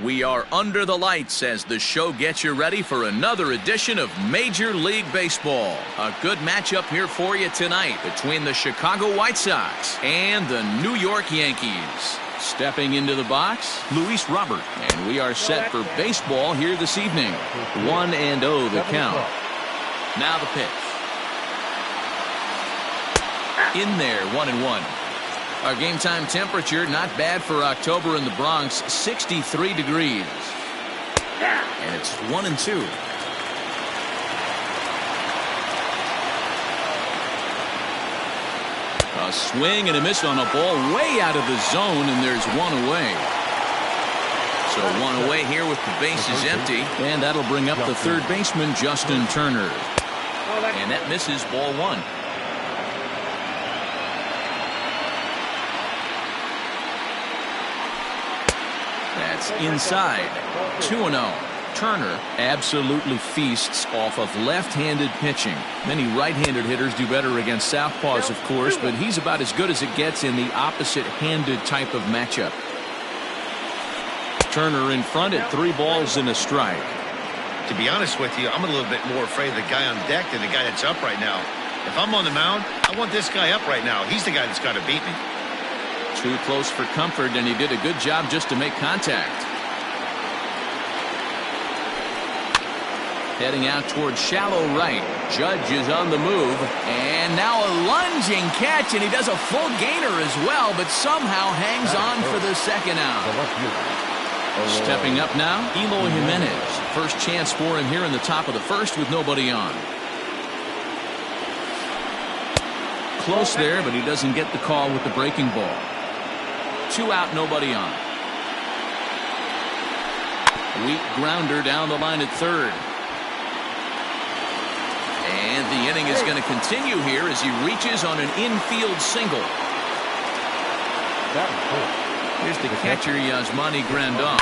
We are under the lights as the show gets you ready for another edition of Major League Baseball. A good matchup here for you tonight between the Chicago White Sox and the New York Yankees. Stepping into the box, Luis Robert. And we are set for baseball here this evening. 1-0 the count. Now the pitch. In there, 1-1. Our game time temperature, not bad for October in the Bronx, 63 degrees. And it's 1-2. A swing and a miss on a ball way out of the zone, and there's one away. So one away here with the bases empty, and that'll bring up the third baseman, Justin Turner. And that misses ball one. That's inside. 2-0. Turner absolutely feasts off of left-handed pitching. Many right-handed hitters do better against southpaws, of course, but he's about as good as it gets in the opposite-handed type of matchup. Turner in front at 3 balls and a strike. To be honest with you, I'm a little bit more afraid of the guy on deck than the guy that's up right now. If I'm on the mound, I want this guy up right now. He's the guy that's got to beat me. Too close for comfort, and he did a good job just to make contact. Heading out towards shallow right. Judge is on the move, and now a lunging catch, and he does a full gainer as well, but somehow hangs on for the second out. Stepping up now, Eloy Jimenez. First chance for him here in the top of the first with nobody on. Close there, but he doesn't get the call with the breaking ball. 2 out, nobody on. Weak grounder down the line at third. And the inning is going to continue here as he reaches on an infield single. Here's the catcher, Yasmani Grandal.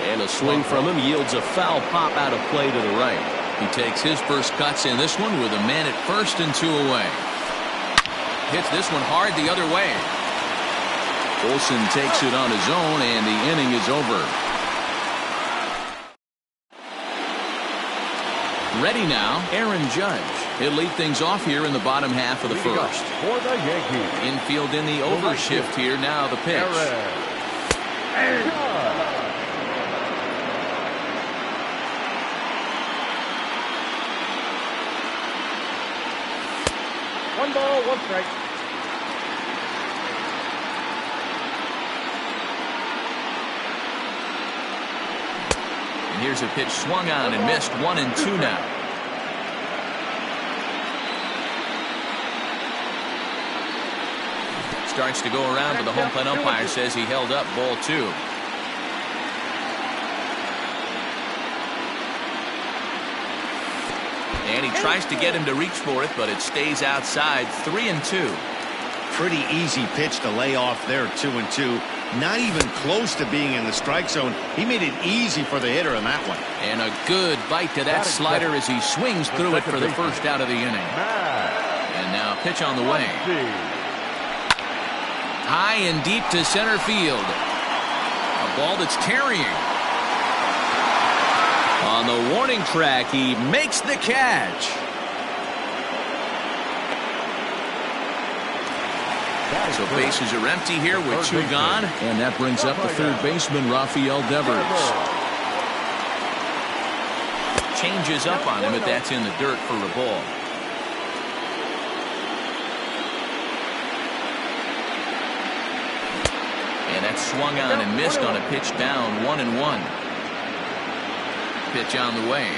And a swing from him yields a foul pop out of play to the right. He takes his first cuts in this one with a man at first and 2 away. Hits this one hard the other way. Olsen takes it on his own, and the inning is over. Ready now, Aaron Judge. He'll lead things off here in the bottom half of the first. For the Yankees. Infield in the overshift here. Now the pitch. One ball, one strike. Here's a pitch swung on and missed. 1-2 now. Starts to go around, but the home plate umpire says he held up ball 2. And he tries to get him to reach for it, but it stays outside. 3-2. Pretty easy pitch to lay off there, 2-2. Not even close to being in the strike zone. He made it easy for the hitter in that one. And a good bite to that slider as he swings through it for the first out of the inning. And now pitch on the way. High and deep to center field. A ball that's tarrying. On the warning track, he makes the catch. So bases are empty here with 2 gone, and that brings up the third baseman, Rafael Devers. Changes up on him, but that's in the dirt for a ball. And that's swung on and missed on a pitch down. 1-1. Pitch on the way.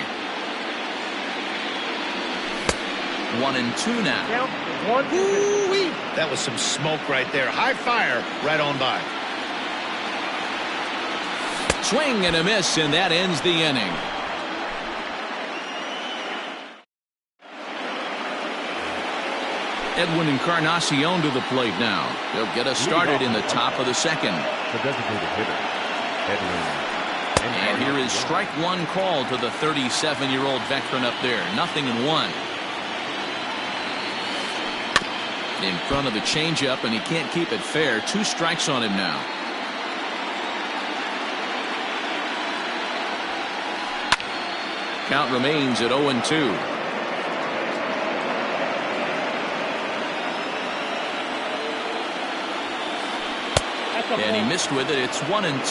1-2 now. Ooh-wee. That was some smoke right there. High fire right on by. Swing and a miss, and that ends the inning. Edwin Encarnacion to the plate now. They'll get us started in the top of the second. The designated hitter, Edwin. And here is strike 1 call to the 37-year-old veteran up there. 0-1. In front of the changeup, and he can't keep it fair. 2 strikes on him now. Count remains at 0-2. And he missed with it. It's 1-2.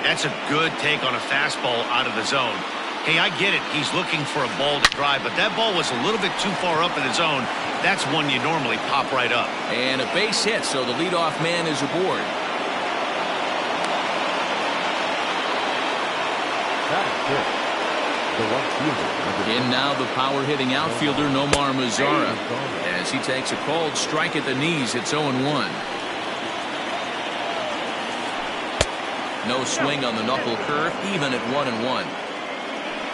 That's a good take on a fastball out of the zone. Hey, I get it. He's looking for a ball to drive, but that ball was a little bit too far up in the zone. That's one you normally pop right up. And a base hit, so the leadoff man is aboard. In now the power-hitting outfielder Nomar Mazara. As he takes a called strike at the knees, it's 0-1. No swing on the knuckle curve, even at 1-1.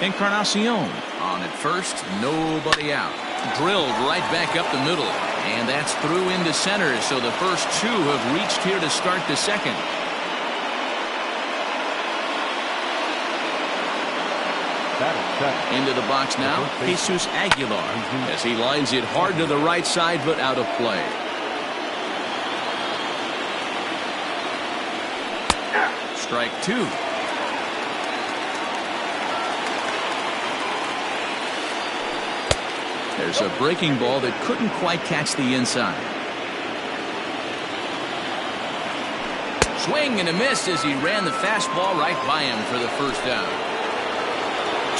Encarnacion on at first, nobody out. Drilled right back up the middle, and that's through into center, so the first two have reached here to start the second. Into the box now, Jesus Aguilar, as he lines it hard to the right side, but out of play. Strike two. There's a breaking ball that couldn't quite catch the inside. Swing and a miss as he ran the fastball right by him for the first out.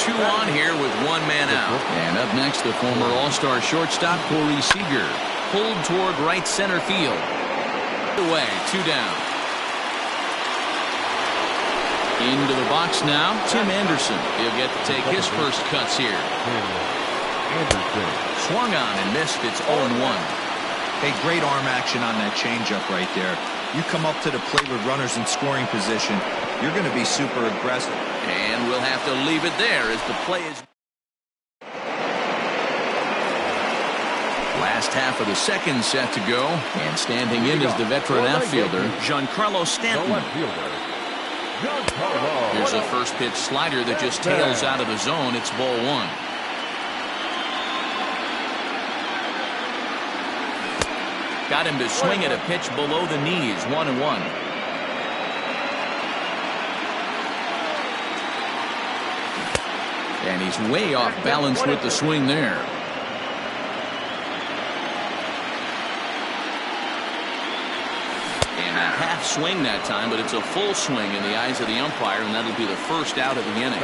2 on here with 1 man out. And up next, the former All-Star shortstop Corey Seager, pulled toward right center field. Away, 2 down. Into the box now, Tim Anderson. He'll get to take his first cuts here. Swung on and missed. It's 0-1. Hey, great arm action on that changeup right there. You come up to the plate with runners in scoring position, you're going to be super aggressive. And we'll have to leave it there as the play is. Last half of the second set to go, and standing in is the veteran outfielder Giancarlo Stanton. Here's a first pitch slider that just tails out of the zone. It's ball 1. Got him to swing at a pitch below the knees. 1-1. And he's way off balance with the swing there. And a half swing that time, but it's a full swing in the eyes of the umpire, and that'll be the first out of the inning.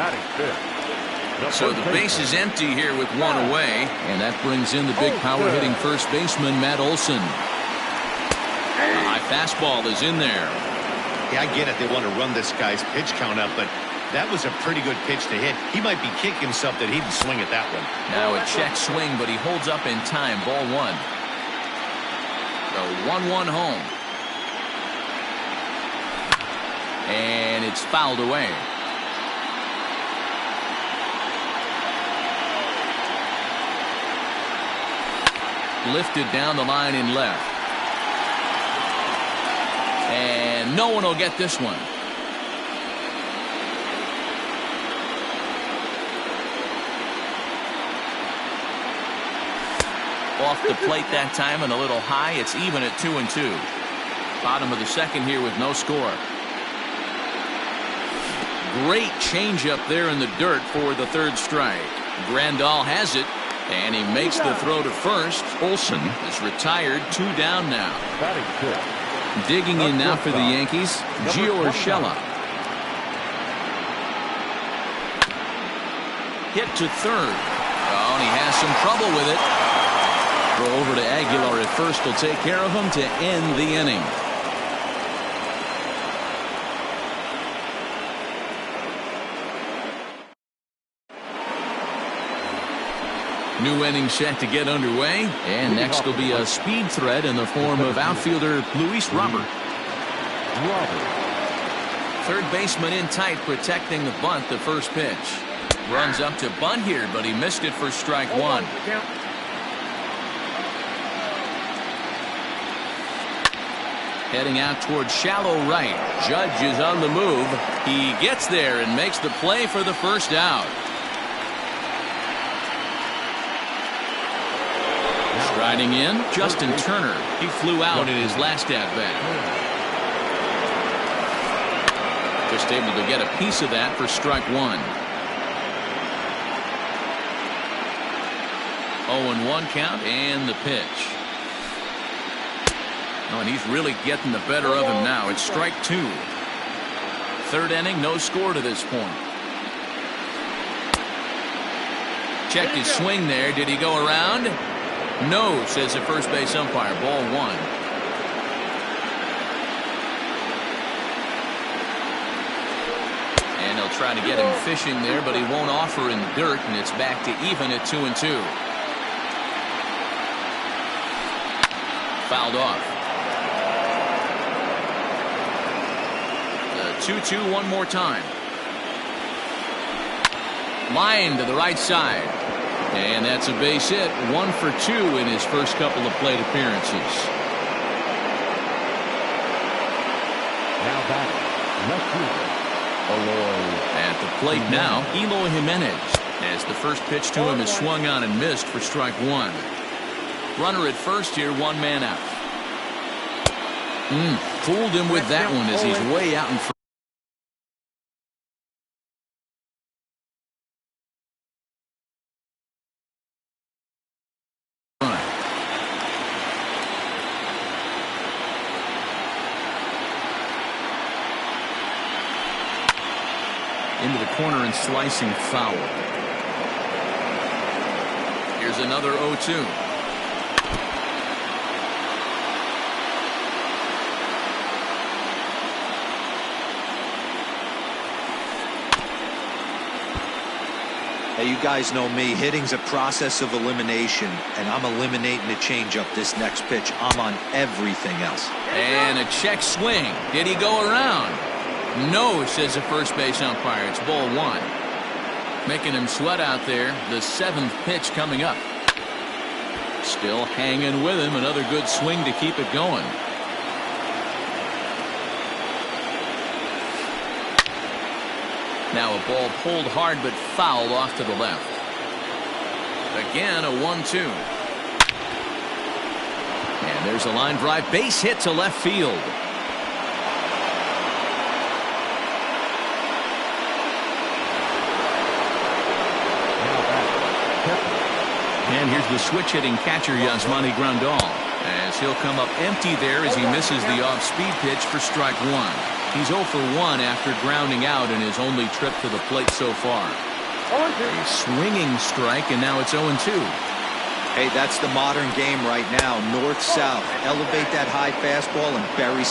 So the base is empty here with 1 away, and that brings in the big power-hitting first baseman Matt Olson. A high fastball is in there. Yeah, I get it. They want to run this guy's pitch count up, but that was a pretty good pitch to hit. He might be kicking himself that he didn't swing at that one. Now a check swing, but he holds up in time. Ball 1. The 1-1 home. And it's fouled away. Lifted down the line in left. And no one will get this one. Off the plate that time and a little high. It's even at 2-2. Bottom of the second here with no score. Great changeup there in the dirt for the third strike. Grandal has it, and he makes the throw to first. Olson is retired. 2 down now. Digging in now for the Yankees, Gio Urshela. Hit to third. Oh, and he has some trouble with it. Throw over to Aguilar at first will take care of him to end the inning. New inning set to get underway, and next will be a speed threat in the form of outfielder Luis Robert. Third baseman in tight, protecting the bunt. The first pitch runs up to bunt here, but he missed it for strike 1. Heading out towards shallow right. Judge is on the move. He gets there and makes the play for the first out. Riding in, Justin Turner. He flew out in his last at-bat. Just able to get a piece of that for strike 1. 0-1 count and the pitch. Oh, and he's really getting the better of him now. It's strike 2. Third inning, no score to this point. Checked his swing there. Did he go around? No, says the first base umpire. Ball 1. And they'll try to get him fishing there, but he won't offer in the dirt, and it's back to even at 2-2. Fouled off. 2-2 one more time. Line to the right side. And that's a base hit. 1 for 2 in his first couple of plate appearances. Now batting, left fielder, Eloy. At the plate now, Eloy Jimenez. As the first pitch to him is swung on and missed for strike 1. Runner at first here, 1 man out. Fooled him with that one as he's way out in front. Into the corner and slicing foul. Here's another 0-2. Hey, you guys know me. Hitting's a process of elimination, and I'm eliminating the changeup this next pitch. I'm on everything else. And a check swing. Did he go around? No, says the first base umpire. It's ball 1. Making him sweat out there. The 7th pitch coming up. Still hanging with him. Another good swing to keep it going. Now a ball pulled hard but fouled off to the left. Again a 1-2. And there's a line drive. Base hit to left field. And here's the switch-hitting catcher, Yasmani Grandal, as he'll come up empty there as he misses the off-speed pitch for strike 1. He's 0 for 1 after grounding out in his only trip to the plate so far. A swinging strike, and now it's 0-2. Hey, that's the modern game right now. North-south. Elevate that high fastball and bury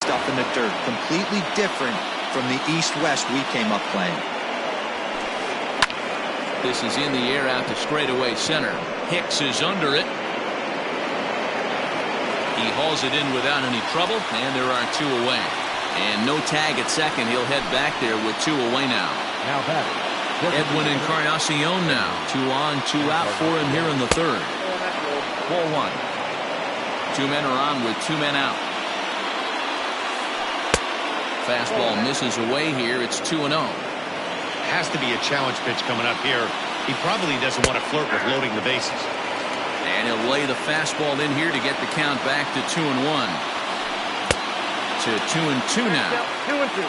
stuff in the dirt. Completely different from the east-west we came up playing. This is in the air out to straightaway center. Hicks is under it. He hauls it in without any trouble, and there are 2 away. And no tag at second. He'll head back there with 2 away now. Now batting, Edwin Encarnacion now. 2 on, 2 out for him here in the 3rd. Ball 1. 2 men are on with 2 men out. Fastball misses away here. It's 2-0. Has to be a challenge pitch coming up here. He probably doesn't want to flirt with loading the bases. And he'll lay the fastball in here to get the count back to 2-1. To 2-2 now. 2-2.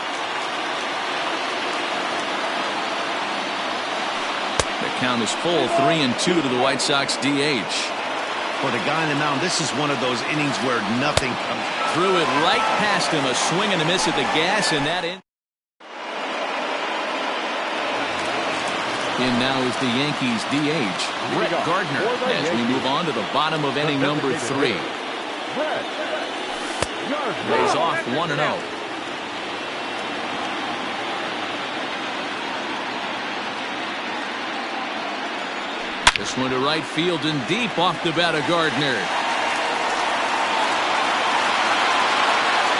The count is full. 3-2 to the White Sox DH. For the guy on the mound, this is one of those innings where nothing comes. Threw it right past him. A swing and a miss at the gas, and that in. In now is the Yankees DH, Brett Gardner, as we move on to the bottom of inning number 3. Lays off 1-0. This one to right field and deep off the bat of Gardner.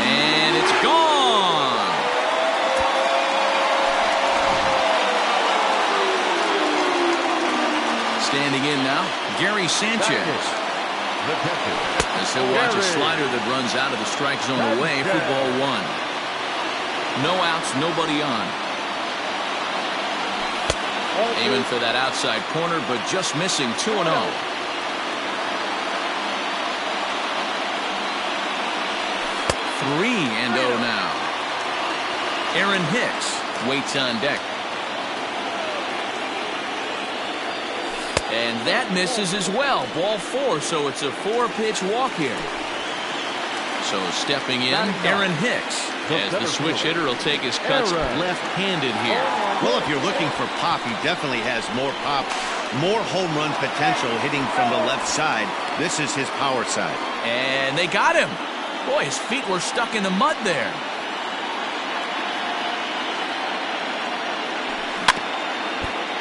And it's gone. Standing in now, Gary Sanchez. As he'll watch a slider that runs out of the strike zone away for ball 1. No outs, nobody on. Aiming for that outside corner, but just missing. 2-0. 3-0 now. Aaron Hicks waits on deck. And that misses as well. Ball 4, so it's a 4-pitch walk here. So stepping in, Aaron Hicks, as the switch hitter will take his cuts left-handed here. Well, if you're looking for pop, he definitely has more pop, more home run potential hitting from the left side. This is his power side. And they got him. Boy, his feet were stuck in the mud there.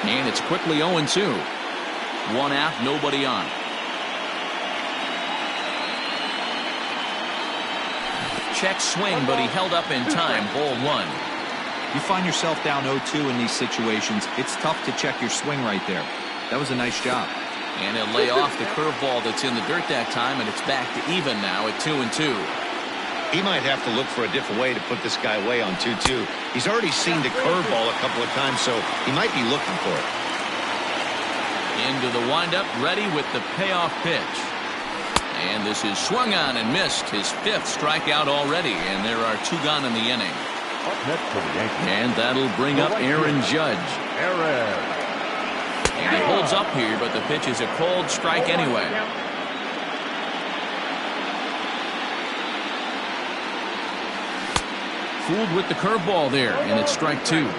And it's quickly 0-2. 1 out, nobody on. Check swing, but he held up in time. Ball 1. You find yourself down 0-2 in these situations, it's tough to check your swing right there. That was a nice job. And he'll lay off the curveball that's in the dirt that time, and it's back to even now at 2-2. He might have to look for a different way to put this guy away on 2-2. He's already seen the curveball a couple of times, so he might be looking for it. Into the windup, ready with the payoff pitch. And this is swung on and missed. His 5th strikeout already, and there are 2 gone in the inning. And that'll bring up Aaron Judge. And he holds up here, but the pitch is a cold strike anyway. Fooled with the curveball there, and it's strike 2.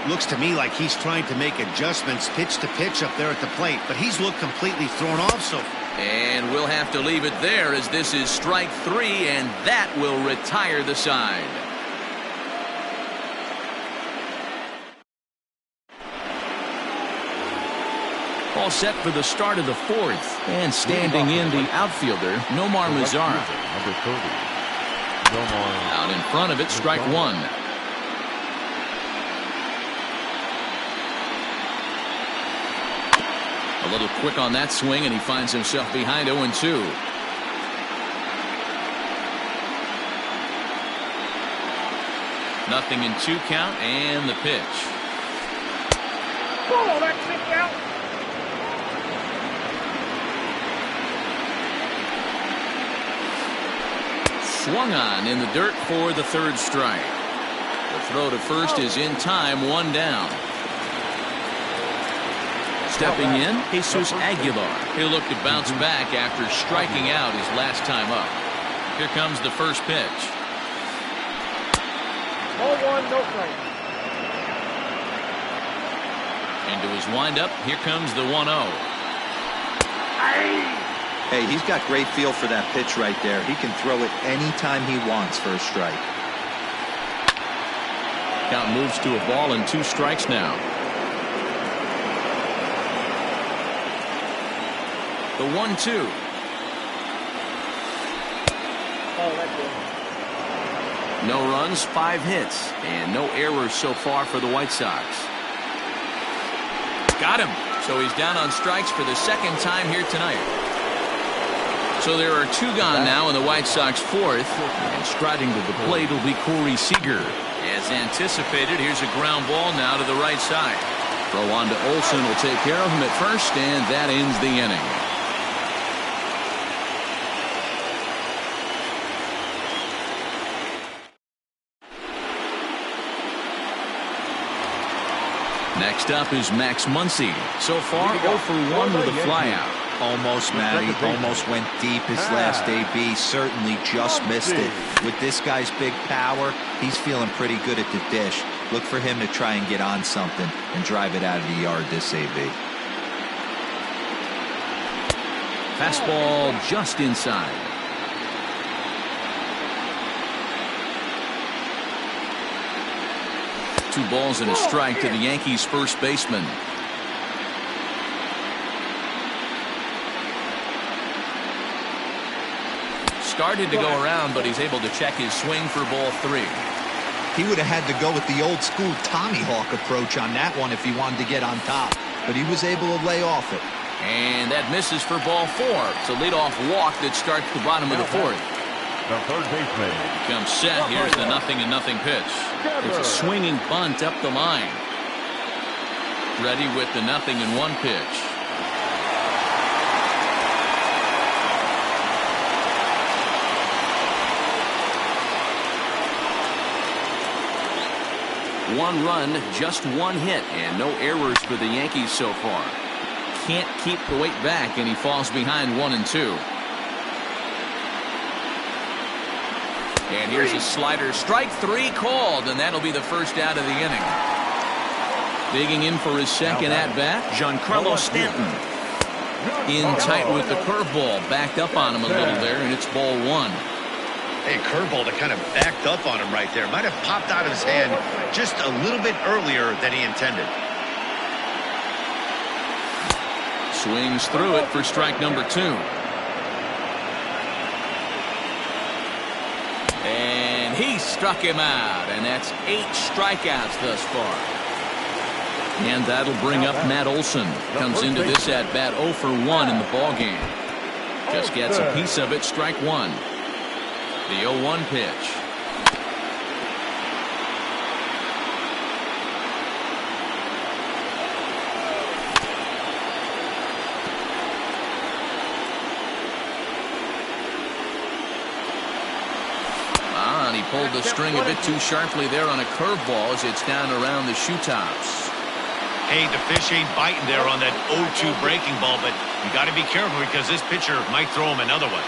Looks to me like he's trying to make adjustments pitch to pitch up there at the plate, but he's looked completely thrown off so far. And we'll have to leave it there as this is strike 3, and that will retire the side. All set for the start of the 4th. And standing in the outfielder, Nomar Mazara. Out in front of it, strike 1. A little quick on that swing, and he finds himself behind 0-2. Nothing in 2 count, and the pitch. Oh, that's it out. Swung on in the dirt for the 3rd strike. The throw to first is in time, 1 down. Stepping in, Jesus Aguilar. He'll look to bounce back after striking out his last time up. Here comes the first pitch. 0-1, no strike. Into his windup, here comes the 1-0. Hey, he's got great feel for that pitch right there. He can throw it anytime he wants for a strike. Count moves to a ball and 2 strikes now. The 1-2. Oh, that's it. No runs, 5 hits, and no errors so far for the White Sox. Got him. So he's down on strikes for the 2nd time here tonight. So there are 2 gone now in the White Sox 4th. And striding to the plate will be Corey Seager. As anticipated, here's a ground ball now to the right side. Throw on to Olsen will take care of him at first, and that ends the inning. Next up is Max Muncy. So far, 0 for 1 with a flyout. Almost, Matty. Almost went deep his last AB. Certainly just missed it. With this guy's big power, he's feeling pretty good at the dish. Look for him to try and get on something and drive it out of the yard this AB. Fastball just inside. Two balls and a strike to the Yankees' first baseman. Started to go around, but he's able to check his swing for ball 3. He would have had to go with the old school Tommy Hawk approach on that one if he wanted to get on top, but he was able to lay off it. And that misses for ball 4. It's a leadoff walk that starts the bottom of the 4th. The third baseman Comes set. Here's the 0-0 pitch. It's a swinging bunt up the line. Ready with the 0-1 pitch. 1 run, just 1 hit, and no errors for the Yankees so far. Can't keep the weight back, and he falls behind 1-2. And here's a slider. Strike 3 called, and that'll be the first out of the inning. Digging in for his second at-bat, Giancarlo Stanton. In tight with the curveball. Backed up on him a little there, and it's ball 1. Hey, curveball that kind of backed up on him right there. Might have popped out of his hand just a little bit earlier than he intended. Swings through it for strike number 2. And he struck him out, and that's 8 strikeouts thus far. And that'll bring up Matt Olson. Comes into this at-bat 0 for 1 in the ballgame. Just gets a piece of it, strike 1. The 0-1 pitch. And he pulled the string a bit too sharply there on a curveball as it's down around the shoe tops. Hey, the fish ain't biting there on that 0-2 breaking ball, but you got to be careful because this pitcher might throw him another one.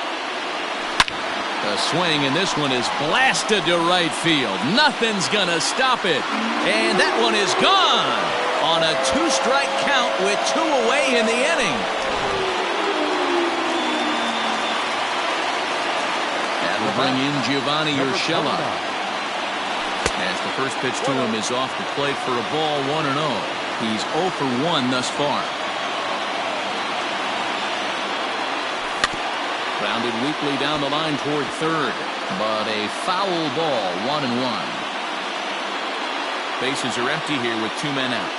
A swing, and this one is blasted to right field. Nothing's going to stop it. And that one is gone on a 2-strike count with 2 away in the inning. That'll bring in Giovanni Urshela. As the first pitch to him is off the plate for a ball, 1-0. He's 0 for 1 thus far. Grounded weakly down the line toward third, but a foul ball, 1-1. Bases are empty here with 2 men out.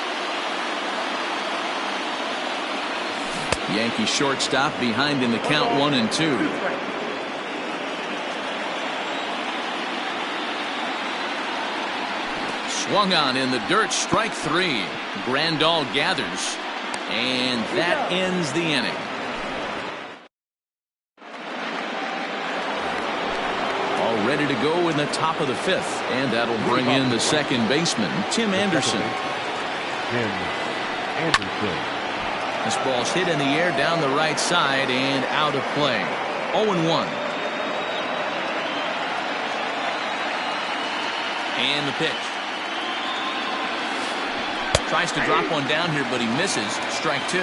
Yankee shortstop behind in the count, 1-2. Swung on in the dirt, strike 3. Grandal gathers, and that ends the inning. All ready to go in the top of the 5th, and that'll bring in the second baseman, Tim Anderson. This ball's hit in the air down the right side and out of play. 0-1. And the pitch. Tries to drop one down here, but he misses. Strike 2.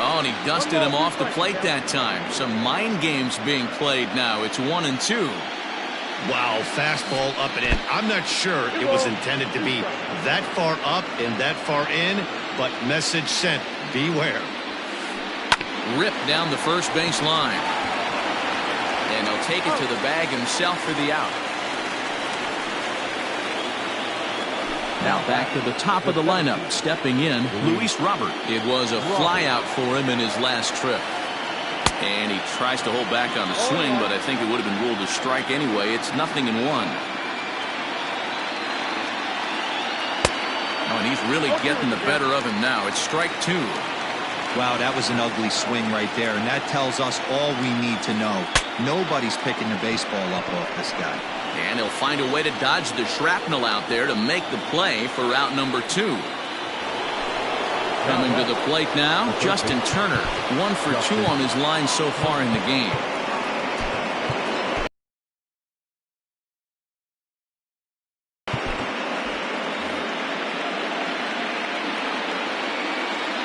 Oh, and he dusted him off the plate that time. Some mind games being played now. It's 1-2. Wow, fastball up and in. I'm not sure it was intended to be that far up and that far in, but message sent. Beware. Ripped down the first base line. And he'll take it to the bag himself for the out. Now back to the top of the lineup, stepping in, Luis Robert. It was a flyout for him in his last trip. And he tries to hold back on the swing, but I think it would have been ruled a strike anyway. It's 0-1. Oh, and he's really getting the better of him now. It's strike 2. Wow, that was an ugly swing right there, and that tells us all we need to know. Nobody's picking the baseball up off this guy. And he'll find a way to dodge the shrapnel out there to make the play for out number 2. Coming to the plate now, Justin Turner. 1 for 2 on his line so far in the game.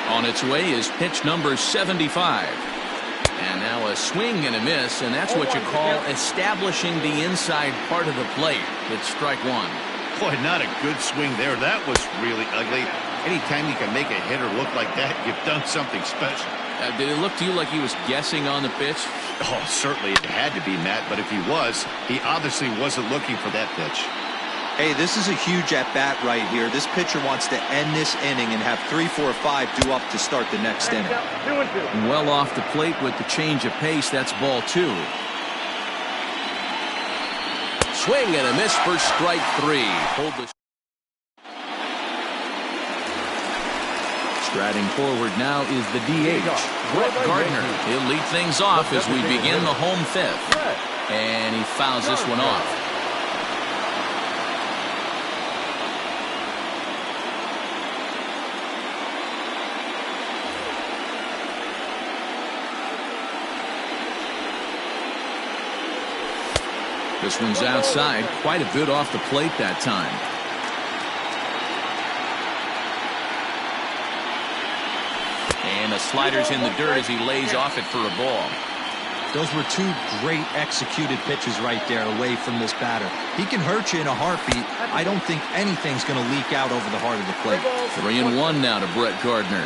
On its way is pitch number 75. And now a swing and a miss, and that's what you call establishing the inside part of the plate. It's strike 1. Boy, not a good swing there. That was really ugly. Anytime you can make a hitter look like that, you've done something special. Did it look to you like he was guessing on the pitch? Oh, certainly it had to be, Matt, but if he was, he obviously wasn't looking for that pitch. Hey, this is a huge at-bat right here. This pitcher wants to end this inning and have 3, 4, 5 due up to start the next inning. Well off the plate with the change of pace. That's ball 2. Swing and a miss for strike 3. Hold the striding forward now is the DH, Brett Gardner. He'll lead things off as we begin the home 5th. And he fouls this one off. This one's outside, quite a bit off the plate that time. And the slider's in the dirt as he lays off it for a ball. Those were two great executed pitches right there away from this batter. He can hurt you in a heartbeat. I don't think anything's going to leak out over the heart of the plate. 3-1 now to Brett Gardner.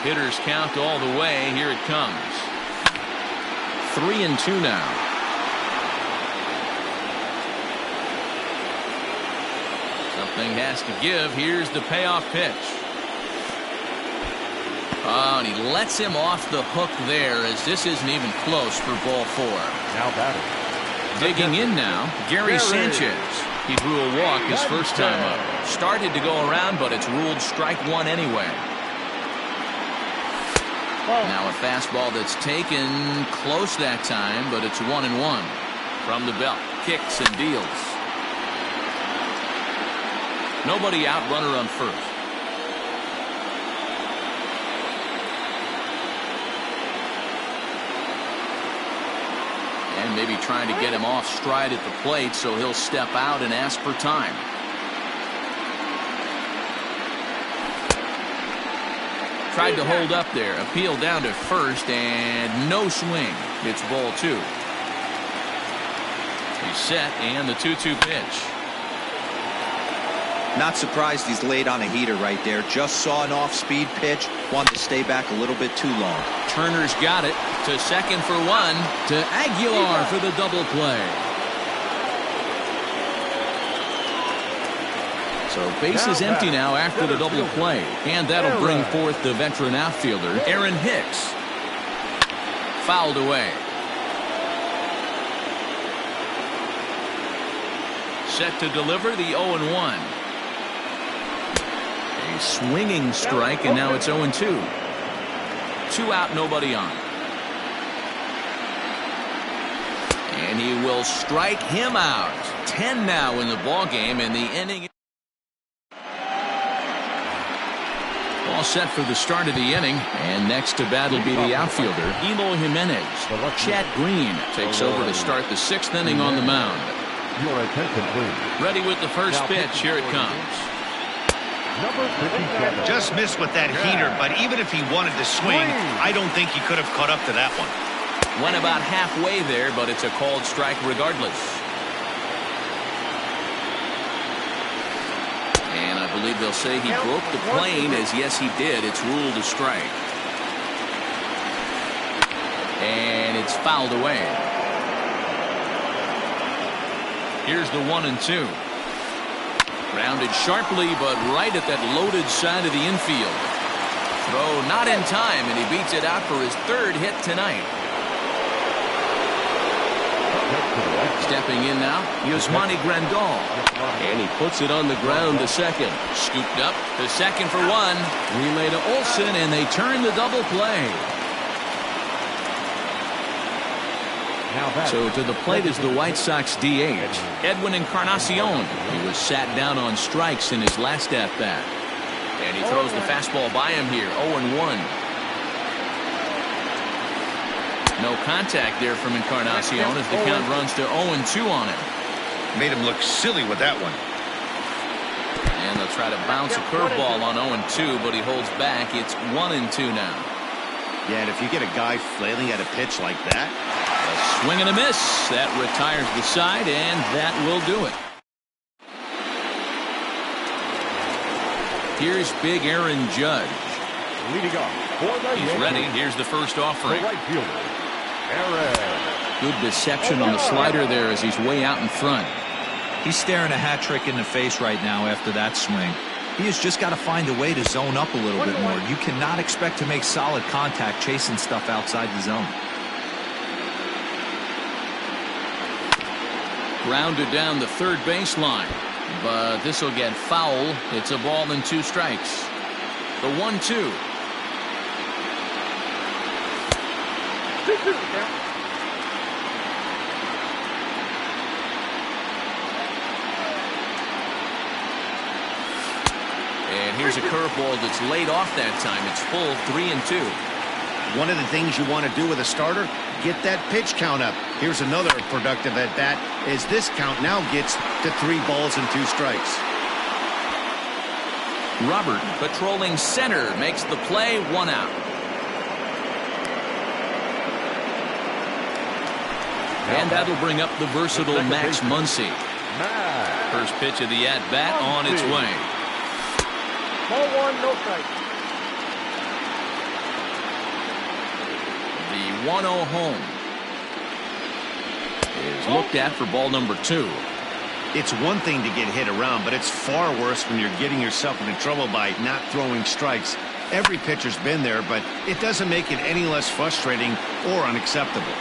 Hitters count all the way. Here it comes. 3-2 now. Something has to give. Here's the payoff pitch. Oh, and he lets him off the hook there as this isn't even close for ball 4. Now batting. Digging in now, Gary Sanchez. He drew a walk his first time up. Started to go around, but it's ruled strike 1 anyway. Now a fastball that's taken close that time, but it's 1-1. From the belt, kicks and deals. Nobody out, runner on first. And maybe trying to get him off stride at the plate so he'll step out and ask for time. Tried to hold up there, appeal down to first, and no swing. It's ball 2. He's set, and the 2-2 pitch. Not surprised he's laid on a heater right there. Just saw an off-speed pitch. Wanted to stay back a little bit too long. Turner's got it. To second for 1. To Aguilar for the double play. So base is empty now after the double play. And that'll bring forth the veteran outfielder, Aaron Hicks. Fouled away. Set to deliver the 0-1. A swinging strike, and now it's 0-2. 2 out, nobody on. And he will strike him out. 10 now in the ball game, and the inning. All set for the start of the inning, and next to bat will be the outfielder, Eloy Jimenez. Chad Green takes over to start the 6th inning on the mound. Your attention, please. Ready with the first pitch. Here it comes. Number 57. Just missed with that heater, but even if he wanted to swing, I don't think he could have caught up to that one. Went about halfway there, but it's a called strike regardless. And I believe they'll say he broke the plane, as yes he did. It's ruled a strike. And it's fouled away. Here's the 1-2. Grounded sharply, but right at that loaded side of the infield. Throw not in time, and he beats it out for his 3rd hit tonight. Stepping in now, Yasmani Grandal. And he puts it on the ground to second. Scooped up to second for 1. Relay to Olsen, and they turn the double play. So to the plate is the White Sox DH, Edwin Encarnacion. He was sat down on strikes in his last at-bat. And he throws the fastball by him here, 0-1. No contact there from Encarnacion as the count runs to 0-2 on him. Made him look silly with that one. And they'll try to bounce a curveball on 0-2, but he holds back. It's 1-2 now. Yeah, and if you get a guy flailing at a pitch like that. A swing and a miss. That retires the side, and that will do it. Here's big Aaron Judge. Leading off for the He's ready. Here's the first offering. right fielder, Aaron. Good deception on the slider there as he's way out in front. He's staring a hat trick in the face right now after that swing. He has just got to find a way to zone up a little bit more. You cannot expect to make solid contact chasing stuff outside the zone. Grounded down the third baseline, but this will get foul. It's a ball and 2 strikes. The 1-2. here's a curveball that's laid off that time. It's full 3-2. One of the things you want to do with a starter, get that pitch count up. Here's another productive at bat as this count now gets to 3 balls and 2 strikes. Robert, patrolling center, makes the play, 1 out. And that'll bring up the versatile Max Muncy. First pitch of the at-bat on its way. Ball 1, no strike. The 1-0 home is looked at for ball number 2. It's one thing to get hit around, but it's far worse when you're getting yourself into trouble by not throwing strikes. Every pitcher's been there, but it doesn't make it any less frustrating or unacceptable.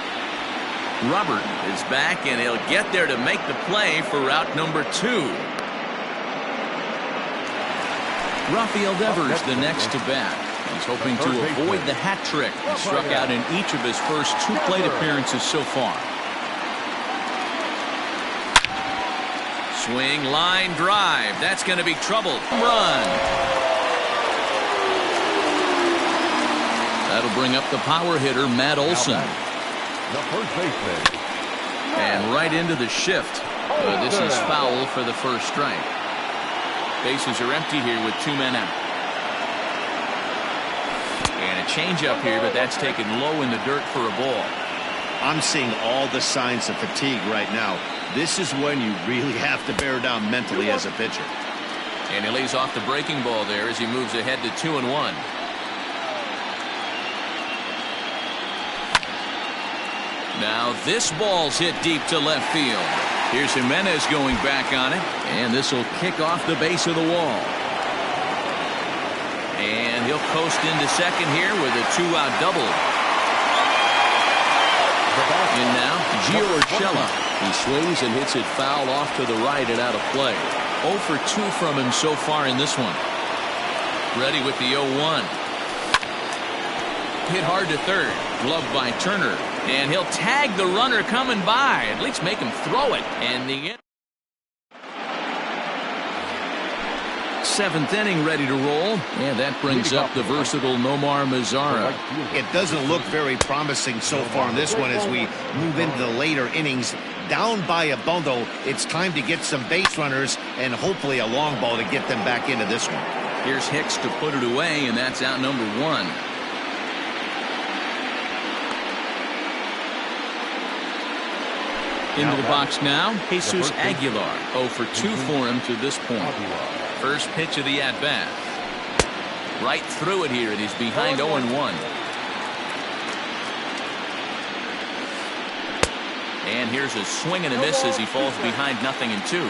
Robert is back, and he'll get there to make the play for route number 2. Rafael Devers, the next to bat. He's hoping to avoid the hat trick. He struck out in each of his first 2 plate appearances so far. Swing, line, drive. That's going to be trouble. Run. That'll bring up the power hitter, Matt Olson. The first baseman. And right into the shift. This is foul for the first strike. Bases are empty here with 2 men out. And a changeup here, but that's taken low in the dirt for a ball. I'm seeing all the signs of fatigue right now. This is when you really have to bear down mentally as a pitcher. And he lays off the breaking ball there as he moves ahead to 2-1. Now this ball's hit deep to left field. Here's Jimenez going back on it, and this will kick off the base of the wall. And he'll coast into second here with a 2-out double. And now Gio Urshela. He swings and hits it foul off to the right and out of play. 0 for 2 from him so far in this one. Ready with the 0-1. Hit hard to third. Gloved by Turner. And he'll tag the runner coming by. At least make him throw it. And the 7th inning ready to roll. And that brings up the versatile Nomar Mazara. It doesn't look very promising so far in this one as we move into the later innings. Down by a bundle, it's time to get some base runners and hopefully a long ball to get them back into this one. Here's Hicks to put it away, and that's out number 1. Into the box now, Jesus Aguilar. 0 for 2 for him to this point. First pitch of the at-bat. Right through it here, and he's behind 0-1. And here's a swing and a miss as he falls behind 0-2.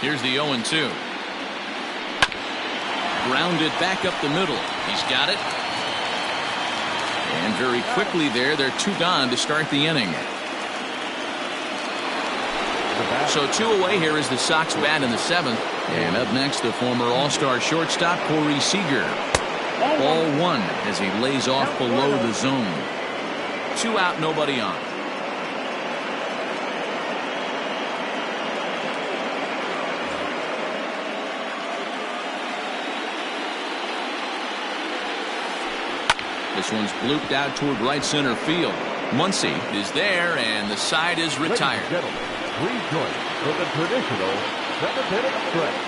Here's the 0-2. Grounded back up the middle. He's got it. And very quickly there, they're 2 gone to start the inning. So 2 away here is the Sox bat in the 7th. And up next, the former All-Star shortstop, Corey Seager. Ball 1 as he lays off below the zone. 2 out, nobody on. This one's blooped out toward right center field. Muncy is there, and the side is retired. Ladies and gentlemen, please join for the traditional 7th inning stretch.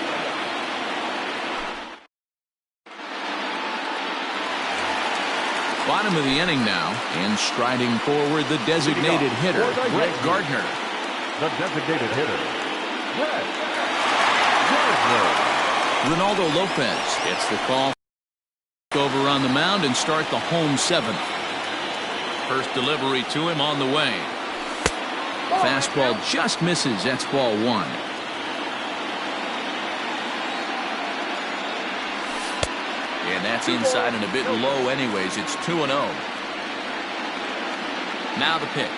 Bottom of the inning now, and striding forward, the designated hitter, Brett Gardner. The designated hitter, Brett Gardner. Ronaldo Lopez gets the call over on the mound and start the home 7th. First delivery to him on the way. Fastball just misses. That's ball 1. And that's inside and a bit low anyways. It's 2-0. Now the pitch.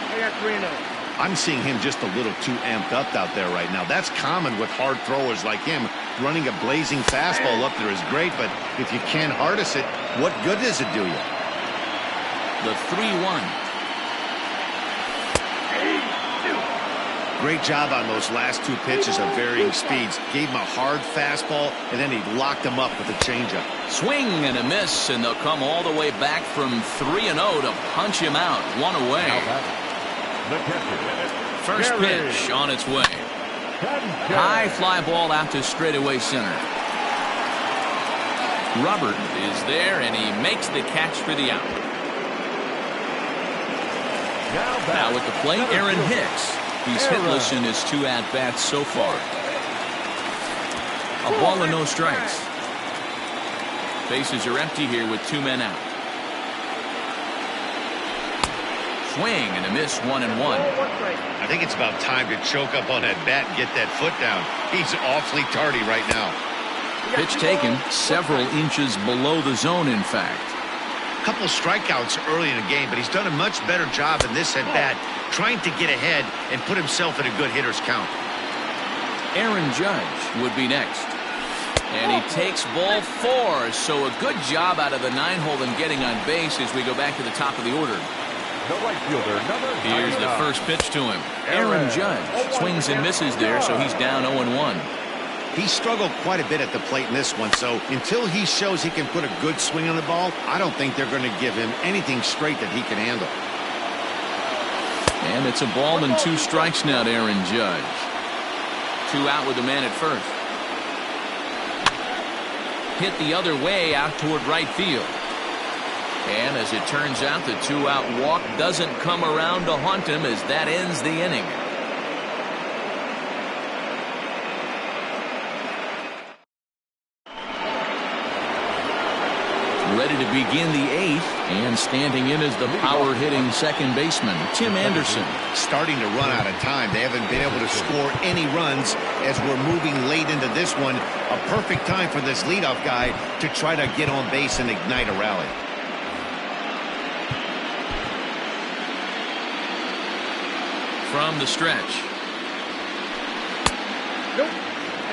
I got 3-0. I'm seeing him just a little too amped up out there right now. That's common with hard throwers like him. Running a blazing fastball up there is great, but if you can't harness it, what good does it do you? The 3-1. great job on those last two pitches of varying speeds. Gave him a hard fastball, and then he locked him up with a changeup. Swing and a miss, and they'll come all the way back from 3-0 to punch him out. One away. First pitch on its way. High fly ball out to straightaway center. Robert is there, and he makes the catch for the out. Now with the plate, Aaron Hicks. He's hitless in his 2 at-bats so far. A ball and no strikes. Bases are empty here with 2 men out. Swing and a miss, 1-1. I think it's about time to choke up on that bat and get that foot down. He's awfully tardy right now. Pitch taken several inches below the zone, in fact. Couple strikeouts early in the game, but he's done a much better job in this at-bat trying to get ahead and put himself in a good hitter's count. Aaron Judge would be next. And he takes ball 4, so a good job out of the 9-hole in getting on base as we go back to the top of the order. The right fielder, number Here's the first pitch to him. Aaron Judge swings and misses there, so he's down 0-1. He struggled quite a bit at the plate in this one, so until he shows he can put a good swing on the ball, I don't think they're going to give him anything straight that he can handle. And it's a ball and 2 strikes now to Aaron Judge. 2 out with the man at first. Hit the other way out toward right field. And as it turns out, the 2-out walk doesn't come around to haunt him as that ends the inning. Ready to begin the 8th, and standing in is the power-hitting second baseman, Tim Anderson. Starting to run out of time. They haven't been able to score any runs as we're moving late into this one. A perfect time for this leadoff guy to try to get on base and ignite a rally. From the stretch.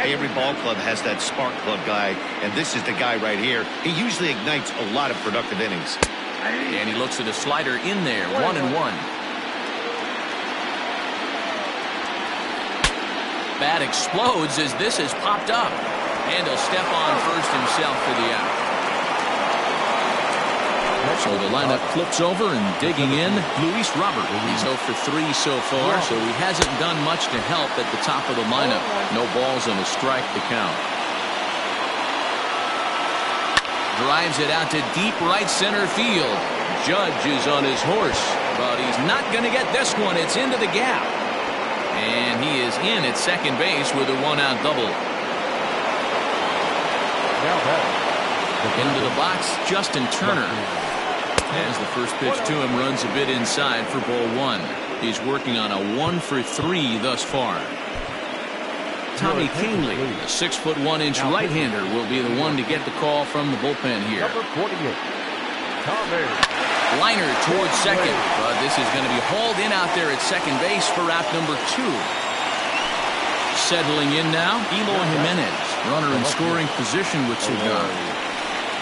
Every ball club has that spark plug guy, and this is the guy right here. He usually ignites a lot of productive innings. And he looks at a slider in there, 1-1. Bat explodes as this has popped up. And he'll step on first himself for the out. So the lineup flips over, and digging in, Luis Robert. He's 0 for 3 so far, so he hasn't done much to help at the top of the lineup. No balls and a strike to count. Drives it out to deep right center field. Judge is on his horse, but he's not going to get this one. It's into the gap. And he is in at second base with a 1-out double. Into the box, Justin Turner. As the first pitch to him runs a bit inside for ball 1. He's working on a 1 for 3 thus far. Tommy Canely, the 6'1" right-hander, will be the one to get the call from the bullpen here. number 48. Tommy. Liner towards second, but this is going to be hauled in out there at second base for out number 2. Settling in now, Eloy Jimenez, runner in scoring position with Cigar.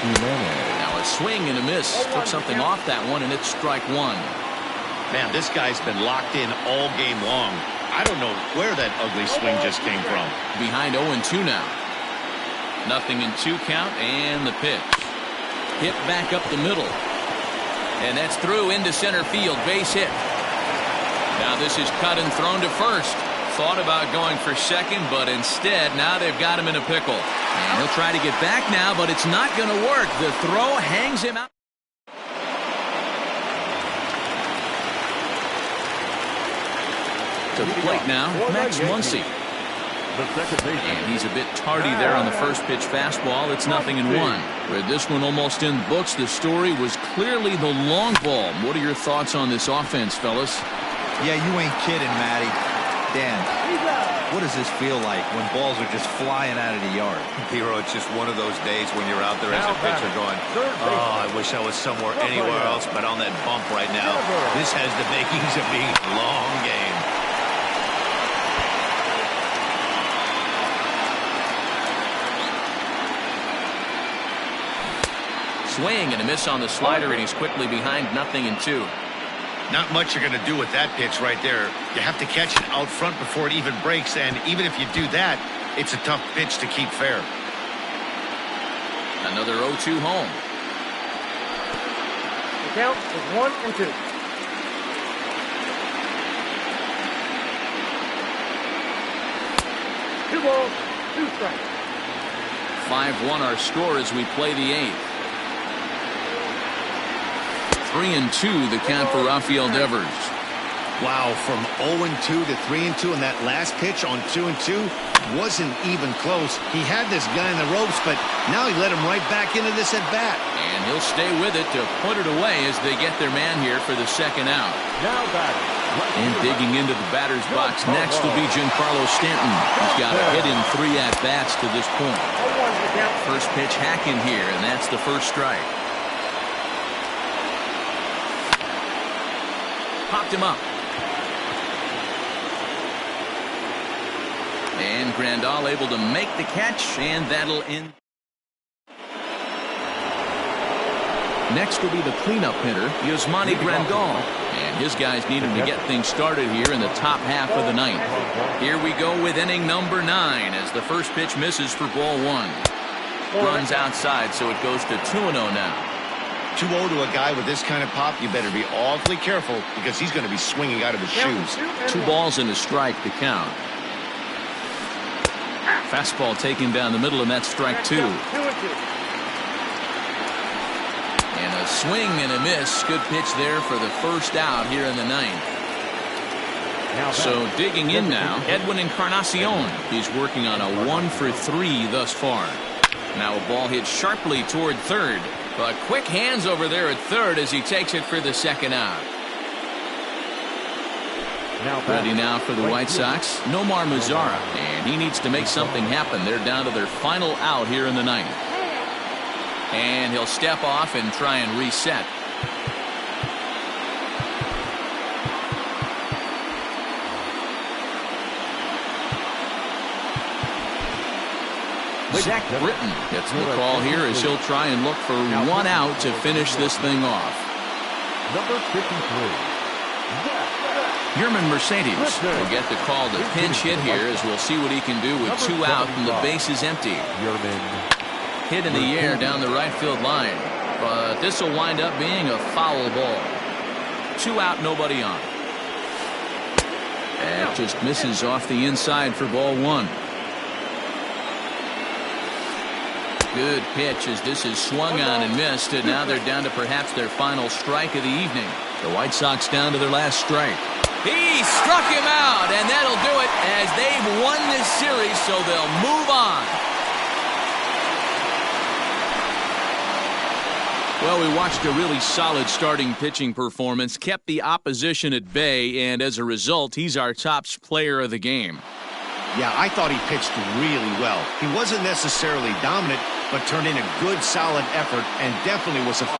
Now a swing and a miss. Took something off that one, and it's strike 1. Man, this guy's been locked in all game long. I don't know where that ugly swing just came from. Behind 0-2 now. 0-2 count, and the pitch. Hit back up the middle. And that's through into center field. Base hit. Now this is cut and thrown to first. Thought about going for second, but instead now they've got him in a pickle. And he'll try to get back now, but it's not going to work. The throw hangs him out. To the plate now, Max Muncy. And he's a bit tardy there on the first pitch fastball. It's 0-1. With this one almost in the books, the story was clearly the long ball. What are your thoughts on this offense, fellas? Yeah, you ain't kidding, Matty. Dan, what does this feel like when balls are just flying out of the yard? Hero, it's just one of those days when you're out there as a pitcher going, oh, I wish I was somewhere anywhere else but on that bump right now. This has the makings of being a long game. Swing and a miss on the slider, and he's quickly behind 0-2. Not much you're going to do with that pitch right there. You have to catch it out front before it even breaks, and even if you do that, it's a tough pitch to keep fair. Another 0-2 home. The count is 1-2. Two balls, 2 strikes. 5-1 our score as we play the 8th. 3-2 the count for Rafael Devers. Wow, from 0-2 to 3-2, and that last pitch on 2-2 wasn't even close. He had this guy in the ropes, but now he let him right back into this at bat. And he'll stay with it to put it away as they get their man here for the second out. Now batting. And digging into the batter's box next will be Giancarlo Stanton. He's got a hit in 3 at-bats to this point. First pitch hacking here, and that's the first strike. Popped him up. And Grandal able to make the catch, and that'll end. Next will be the cleanup hitter, Yasmani Grandal. And his guys need him to get things started here in the top half of the 9th. Here we go with inning number 9 as the first pitch misses for ball 1. Runs outside, so it goes to 2-0 now. 2-0 to a guy with this kind of pop, you better be awfully careful because he's going to be swinging out of his shoes. 2 balls and a strike to count. Fastball taken down the middle, and that's strike 2. And a swing and a miss. Good pitch there for the first out here in the 9th. So digging in now, Edwin Encarnacion. He's working on a 1-for-3 thus far. Now a ball hit sharply toward third. But quick hands over there at third as he takes it for the second out. Ready now for the White Sox, Nomar Mazara. And he needs to make something happen. They're down to their final out here in the 9th. And he'll step off and try and reset. Zach Britton gets the call here as he'll try and look for 1 out to finish this thing off. Number 53. Yerman Mercedes will get the call to pinch hit here as we'll see what he can do with 2 out and the base is empty. Hit in the air down the right field line, but this will wind up being a foul ball. 2 out, nobody on. That just misses off the inside for ball 1. Good pitch as this is swung on and missed, and now they're down to perhaps their final strike of the evening. The White Sox down to their last strike. He struck him out, and that'll do it as they've won this series, so they'll move on. Well, we watched a really solid starting pitching performance, kept the opposition at bay, and as a result, he's our top player of the game. Yeah, I thought he pitched really well. He wasn't necessarily dominant, but turned in a good, solid effort and definitely was a